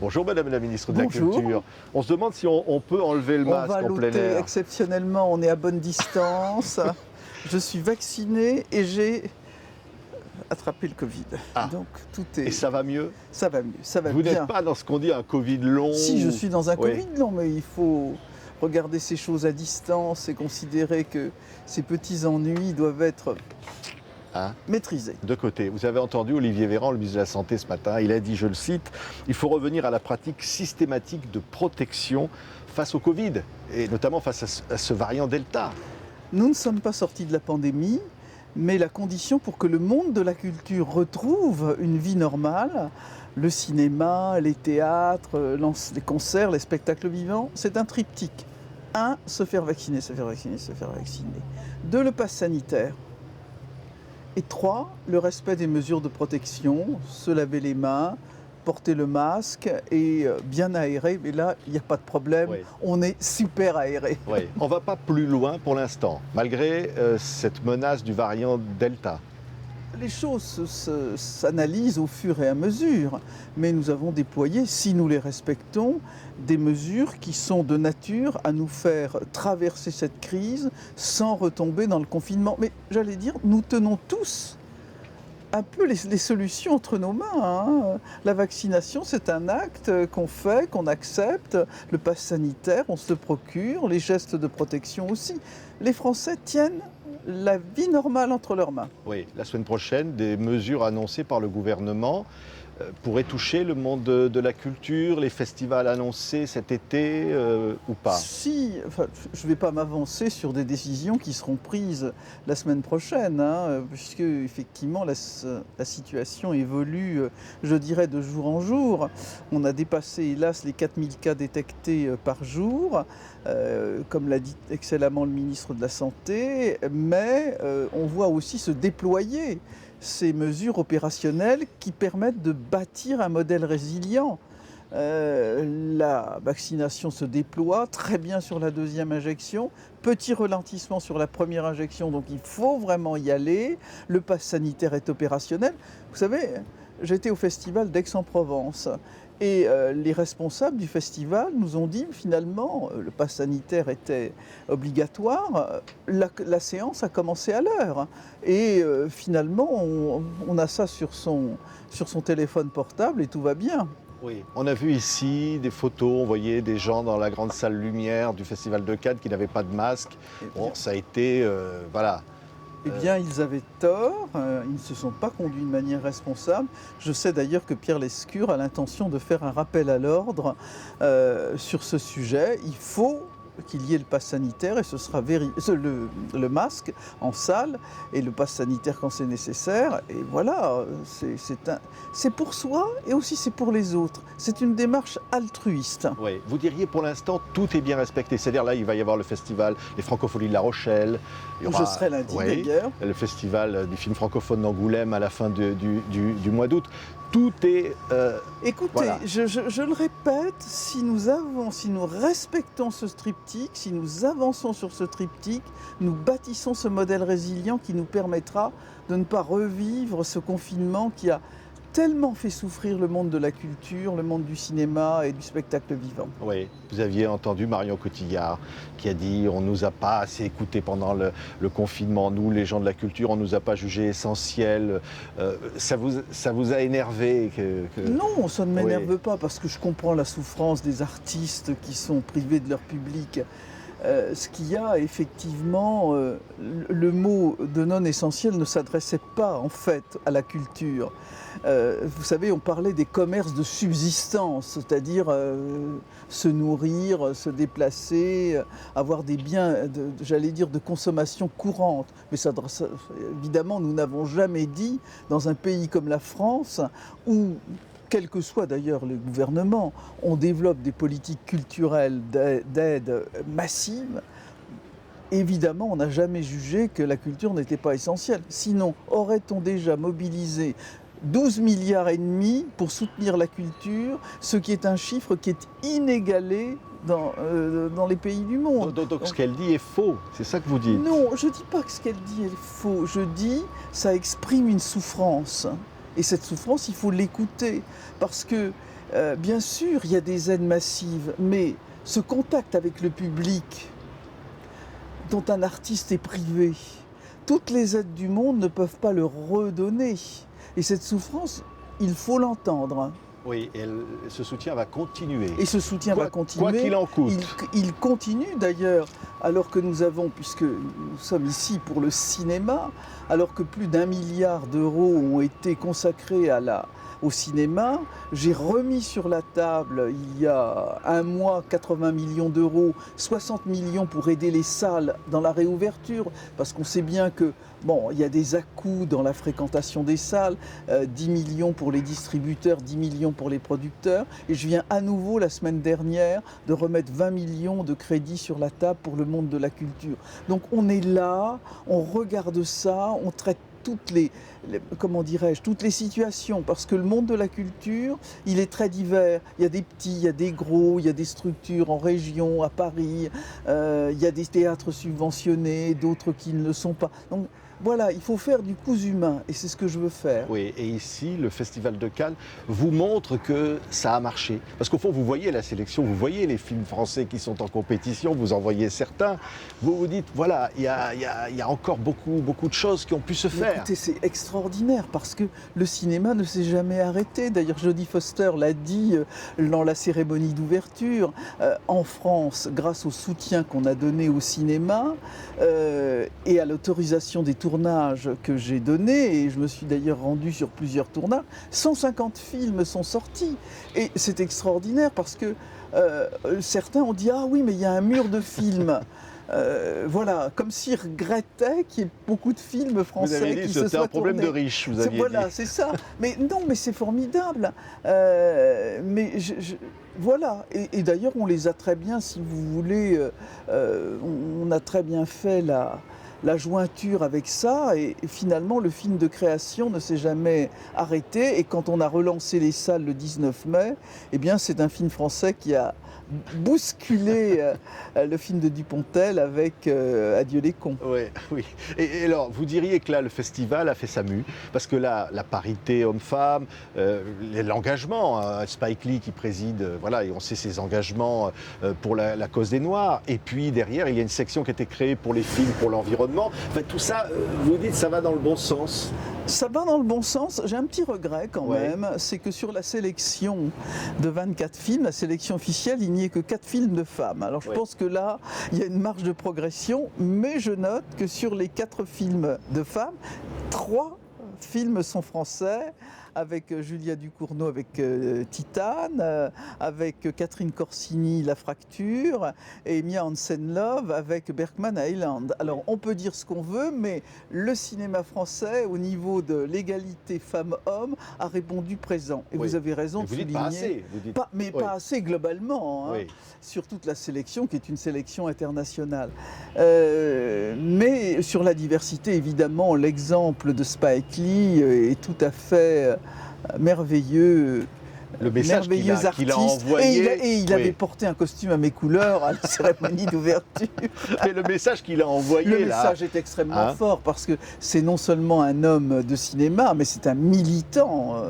Bonjour Madame la Ministre de la Bonjour. Culture. On se demande si on peut enlever le On masque va en plein l'ôter air. exceptionnellement, on est à bonne distance. Je suis vaccinée et j'ai attrapé le Covid. Ah. Donc tout Et est... ça va mieux? Ça va mieux, ça va Vous bien. n'êtes pas dans ce qu'on dit un Covid long? Si, je suis dans un Oui. Covid long, mais il faut regarder ces choses à distance et considérer que ces petits ennuis doivent être Hein? maîtrisés. De côté. Vous avez entendu Olivier Véran, le ministre de la Santé ce matin, il a dit, je le cite, il faut revenir à la pratique systématique de protection face au Covid, et notamment face à ce variant Delta. Nous ne sommes pas sortis de la pandémie, mais la condition pour que le monde de la culture retrouve une vie normale, le cinéma, les théâtres, les concerts, les spectacles vivants, c'est un triptyque. 1, se faire vacciner, se faire vacciner, se faire vacciner. 2, le pass sanitaire. Et 3, le respect des mesures de protection, se laver les mains, porter le masque et bien aérer. Mais là, il n'y a pas de problème, Oui. on est super aéré. Oui. On ne va pas plus loin pour l'instant, malgré cette menace du variant Delta. Les choses s'analysent au fur et à mesure, mais nous avons déployé, si nous les respectons, des mesures qui sont de nature à nous faire traverser cette crise sans retomber dans le confinement. Mais j'allais dire, nous tenons tous un peu les solutions entre nos mains, hein. La vaccination, c'est un acte qu'on fait, qu'on accepte. Le pass sanitaire, on se le procure. Les gestes de protection aussi. Les Français tiennent la vie normale entre leurs mains. Oui, la semaine prochaine, des mesures annoncées par le gouvernement pourraient toucher le monde de la culture, les festivals annoncés cet été ou pas? Si, enfin, je ne vais pas m'avancer sur des décisions qui seront prises la semaine prochaine, hein, puisque effectivement la situation évolue, je dirais, de jour en jour. On a dépassé, hélas, les 4000 cas détectés par jour, comme l'a dit excellemment le ministre de la Santé, mais on voit aussi se déployer ces mesures opérationnelles qui permettent de bâtir un modèle résilient. La vaccination se déploie très bien sur la deuxième injection, petit ralentissement sur la première injection, donc il faut vraiment y aller. Le pass sanitaire est opérationnel. Vous savez, j'étais au festival d'Aix-en-Provence et les responsables du festival nous ont dit finalement, le pass sanitaire était obligatoire, la séance a commencé à l'heure et finalement on a ça sur son téléphone portable et tout va bien. Oui, on a vu ici des photos, on voyait des gens dans la grande salle lumière du Festival de Cannes qui n'avaient pas de masque. Bon, ça a été, voilà. Eh bien, ils avaient tort, ils ne se sont pas conduits de manière responsable. Je sais d'ailleurs que Pierre Lescure a l'intention de faire un rappel à l'ordre sur ce sujet. Il faut qu'il y ait le pass sanitaire et ce sera le masque en salle et le pass sanitaire quand c'est nécessaire. Et voilà, c'est pour soi et aussi c'est pour les autres. C'est une démarche altruiste. Oui, vous diriez pour l'instant tout est bien respecté. C'est-à-dire là, il va y avoir le festival des Francophonies de La Rochelle. Il y Où aura, je serai lundi oui, d'ailleurs. le festival du film francophone d'Angoulême à la fin du mois d'août. Tout est... Écoutez, voilà. je le répète, si nous respectons ce triptyque, si nous avançons sur ce triptyque, nous bâtissons ce modèle résilient qui nous permettra de ne pas revivre ce confinement qui a tellement fait souffrir le monde de la culture, le monde du cinéma et du spectacle vivant. Oui, vous aviez entendu Marion Cotillard qui a dit on ne nous a pas assez écoutés pendant le confinement, nous les gens de la culture, on ne nous a pas jugés essentiels. Ça vous a énervé Non, ça ne m'énerve Oui. pas parce que je comprends la souffrance des artistes qui sont privés de leur public. Ce qu'il y a, effectivement, le mot de non essentiel ne s'adressait pas en fait à la culture. Vous savez, on parlait des commerces de subsistance, c'est-à-dire se nourrir, se déplacer, avoir des biens, j'allais dire, de consommation courante. Mais évidemment, nous n'avons jamais dit, dans un pays comme la France, où quel que soit d'ailleurs le gouvernement, on développe des politiques culturelles d'aide massive. Évidemment, on n'a jamais jugé que la culture n'était pas essentielle. Sinon, aurait-on déjà mobilisé 12 milliards et demi pour soutenir la culture, ce qui est un chiffre qui est inégalé dans les pays du monde. Donc ce qu'elle dit est faux, c'est ça que vous dites? Non, je ne dis pas que ce qu'elle dit est faux. Je dis ça exprime une souffrance. Et cette souffrance, il faut l'écouter. Parce que Bien sûr, il y a des aides massives, mais ce contact avec le public dont un artiste est privé, toutes les aides du monde ne peuvent pas le redonner. Et cette souffrance, il faut l'entendre. Oui, et ce soutien va continuer. Et ce soutien va continuer. Quoi qu'il en coûte. Il continue d'ailleurs, alors que nous avons, puisque nous sommes ici pour le cinéma, alors que plus d'1 milliard d'euros ont été consacrés au cinéma, j'ai remis sur la table il y a un mois 80 millions d'euros, 60 millions pour aider les salles dans la réouverture, parce qu'on sait bien que bon, il y a des à-coups dans la fréquentation des salles, 10 millions pour les distributeurs, 10 millions pour les producteurs, et je viens à nouveau la semaine dernière de remettre 20 millions de crédits sur la table pour le monde de la culture. Donc on est là, on regarde ça, on traite toutes toutes les situations, parce que le monde de la culture, il est très divers. Il y a des petits, il y a des gros, il y a des structures en région, à Paris, il y a des théâtres subventionnés, d'autres qui ne le sont pas. Donc voilà, il faut faire du cousu humain, et c'est ce que je veux faire. Oui, et ici, le Festival de Cannes vous montre que ça a marché. Parce qu'au fond, vous voyez la sélection, vous voyez les films français qui sont en compétition, vous en voyez certains. Vous vous dites, voilà, il y a encore beaucoup de choses qui ont pu se faire. Écoutez, c'est extraordinaire, parce que le cinéma ne s'est jamais arrêté. D'ailleurs, Jodie Foster l'a dit dans la cérémonie d'ouverture. En France, grâce au soutien qu'on a donné au cinéma et à l'autorisation des tournages que j'ai donné, et je me suis d'ailleurs rendu sur plusieurs tournages, 150 films sont sortis. Et c'est extraordinaire parce que certains ont dit « Ah oui, mais il y a un mur de films ». Voilà, comme s'ils regrettaient qu'il y ait beaucoup de films français vous avez dit, qui se soient tournés. C'était un problème de riches, vous aviez Voilà, dit. c'est ça. Mais non, mais c'est formidable. Voilà, et d'ailleurs on les a très bien, si vous voulez, on a très bien fait la jointure avec ça, et finalement le film de création ne s'est jamais arrêté, et quand on a relancé les salles le 19 mai, eh bien c'est un film français qui a bousculé le film de Dupontel avec Adieu les cons. Oui, oui. Et alors, vous diriez que là, le festival a fait sa mue, parce que là, la parité homme-femme, l'engagement, Spike Lee qui préside, voilà, et on sait ses engagements pour la cause des Noirs, et puis derrière, il y a une section qui a été créée pour les films, pour l'environnement. Enfin, tout ça, vous dites, ça va dans le bon sens. Ça va dans le bon sens. J'ai un petit regret quand même, c'est que sur la sélection de 24 films, la sélection officielle, il n'y ait que 4 films de femmes. Alors je pense que là, il y a une marge de progression, mais je note que sur les 4 films de femmes, 3 films sont français, avec Julia Ducournau avec Titane, avec Catherine Corsini, La Fracture, et Mia Hansen-Love avec Bergman Island. Alors on peut dire ce qu'on veut, mais le cinéma français, au niveau de l'égalité femmes-hommes, a répondu présent. Et vous avez raison de souligner. Pas assez, vous dites. Pas assez globalement, hein, sur toute la sélection, qui est une sélection internationale. Mais sur la diversité, évidemment, l'exemple de Spike Lee est tout à fait merveilleux. Le message qu'il a envoyé. Et il avait porté un costume à mes couleurs à la cérémonie d'ouverture. Mais le message qu'il a envoyé le message est extrêmement fort, parce que c'est non seulement un homme de cinéma, mais c'est un militant.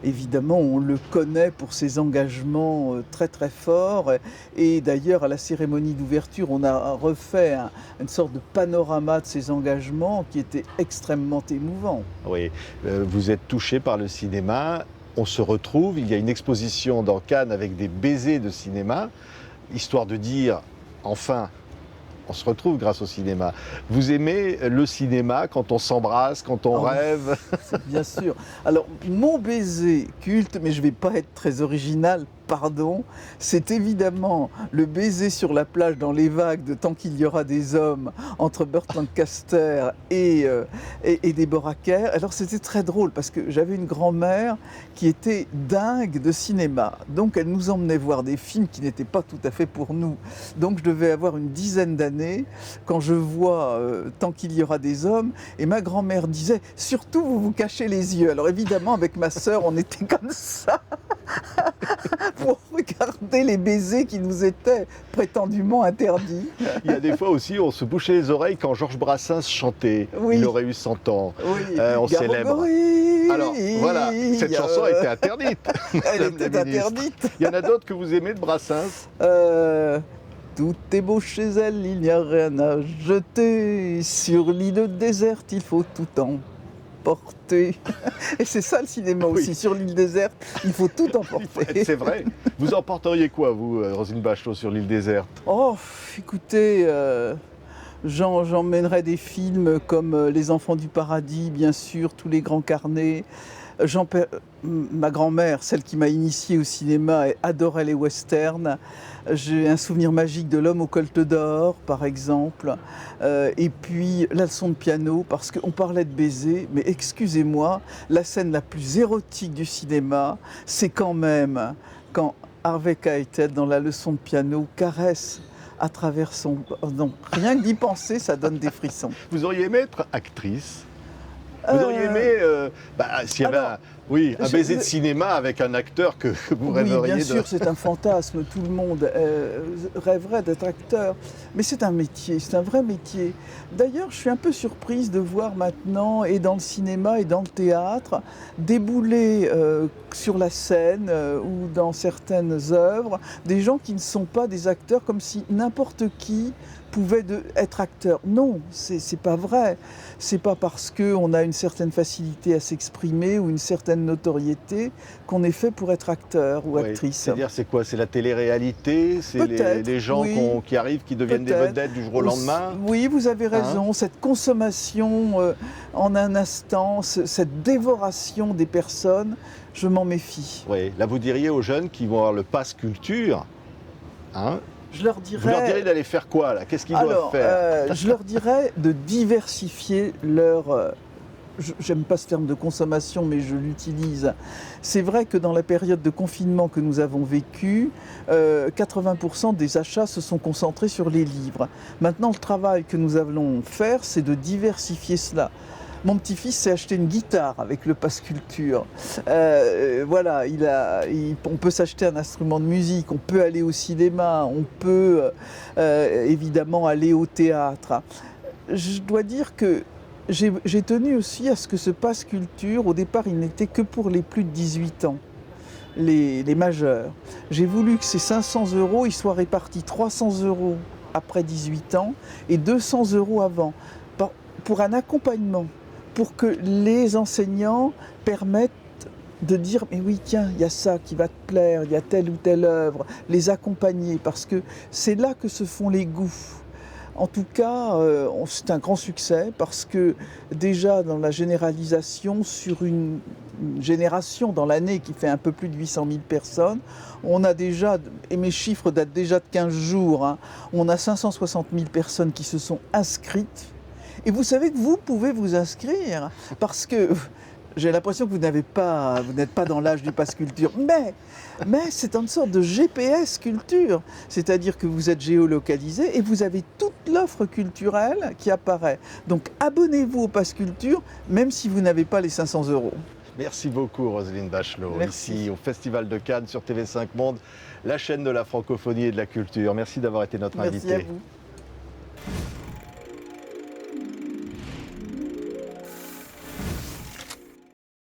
Évidemment, on le connaît pour ses engagements très très forts. Et d'ailleurs, à la cérémonie d'ouverture, on a refait une sorte de panorama de ses engagements qui était extrêmement émouvant. Oui, vous êtes touché par le cinéma. On se retrouve, il y a une exposition dans Cannes avec des baisers de cinéma, histoire de dire, enfin, on se retrouve grâce au cinéma. Vous aimez le cinéma quand on s'embrasse, quand on rêve? Bien sûr. Alors, mon baiser culte, mais je ne vais pas être très original, pardon, c'est évidemment le baiser sur la plage dans les vagues de Tant qu'il y aura des hommes entre Burt Lancaster et Deborah Kerr. Alors c'était très drôle parce que j'avais une grand-mère qui était dingue de cinéma. Donc elle nous emmenait voir des films qui n'étaient pas tout à fait pour nous. Donc je devais avoir une dizaine d'années quand je vois Tant qu'il y aura des hommes, et ma grand-mère disait « Surtout vous vous cachez les yeux ». Alors évidemment avec ma sœur on était comme ça pour regarder les baisers qui nous étaient prétendument interdits. Il y a des fois aussi, on se bouchait les oreilles quand Georges Brassens chantait. Oui. Il aurait eu 100 ans. Oui. On célèbre. Alors voilà, cette chanson était interdite. Elle Madame était la ministre. interdite. Il y en a d'autres que vous aimez de Brassens? Tout est beau chez elle, il n'y a rien à jeter. Sur l'île déserte, il faut tout emporter. Et c'est ça le cinéma Oui. aussi, sur l'île déserte, il faut tout emporter. C'est vrai. Vous emporteriez quoi, vous, Roselyne Bachelot, sur l'île déserte? Oh, écoutez, j'emmènerais des films comme Les Enfants du Paradis, bien sûr, tous les grands carnets. Ma grand-mère, celle qui m'a initié au cinéma, adorait les westerns. J'ai un souvenir magique de L'Homme au colt d'or, par exemple. Et puis La leçon de piano, parce qu'on parlait de baiser, mais excusez-moi, la scène la plus érotique du cinéma, c'est quand même quand Harvey Keitel, dans La leçon de piano, caresse à travers son... Donc, rien que d'y penser, ça donne des frissons. Vous auriez aimé être actrice? Vous auriez aimé, s'il y avait un baiser de cinéma avec un acteur que vous rêveriez Oui, bien de... sûr, c'est un fantasme, tout le monde rêverait d'être acteur. Mais c'est un métier, c'est un vrai métier. D'ailleurs, je suis un peu surprise de voir maintenant, et dans le cinéma et dans le théâtre, débouler sur la scène ou dans certaines œuvres, des gens qui ne sont pas des acteurs, comme si n'importe qui pouvait être acteur. Non, c'est pas vrai. C'est pas parce qu'on a une certaine facilité à s'exprimer ou une certaine notoriété qu'on est fait pour être acteur ou actrice. C'est-à-dire, c'est quoi? C'est la télé-réalité? C'est les gens qui arrivent, qui deviennent des vedettes du jour au lendemain? Oui, vous avez raison. Cette consommation en un instant, cette dévoration des personnes, je m'en méfie. Oui, là vous diriez aux jeunes qui vont avoir le pass culture, je leur vous leur diriez d'aller faire quoi là? Qu'est-ce qu'ils doivent faire? Je leur dirais de diversifier leur... J'aime pas ce terme de consommation, mais je l'utilise. C'est vrai que dans la période de confinement que nous avons vécue, 80% des achats se sont concentrés sur les livres. Maintenant, le travail que nous allons faire, c'est de diversifier cela. Mon petit-fils s'est acheté une guitare avec le pass culture. Voilà, on peut s'acheter un instrument de musique, on peut aller au cinéma, on peut évidemment aller au théâtre. Je dois dire que j'ai tenu aussi à ce que ce pass culture, au départ, il n'était que pour les plus de 18 ans, les majeurs. J'ai voulu que ces 500 €, ils soient répartis 300 € après 18 ans et 200 € avant, pour un accompagnement, pour que les enseignants permettent de dire « mais oui, tiens, il y a ça qui va te plaire, il y a telle ou telle œuvre », les accompagner, parce que c'est là que se font les goûts. En tout cas, c'est un grand succès parce que déjà dans la généralisation, sur une génération dans l'année qui fait un peu plus de 800 000 personnes, on a déjà, et mes chiffres datent déjà de 15 jours, on a 560 000 personnes qui se sont inscrites. Et vous savez que vous pouvez vous inscrire parce que j'ai l'impression que vous n'êtes pas dans l'âge du pass culture, mais c'est une sorte de GPS culture, c'est-à-dire que vous êtes géolocalisé et vous avez toute l'offre culturelle qui apparaît. Donc abonnez-vous au pass culture, même si vous n'avez pas les 500 €. Merci beaucoup Roselyne Bachelot, Merci. ici au Festival de Cannes sur TV5 Monde, la chaîne de la francophonie et de la culture. Merci d'avoir été notre invitée. Merci à vous.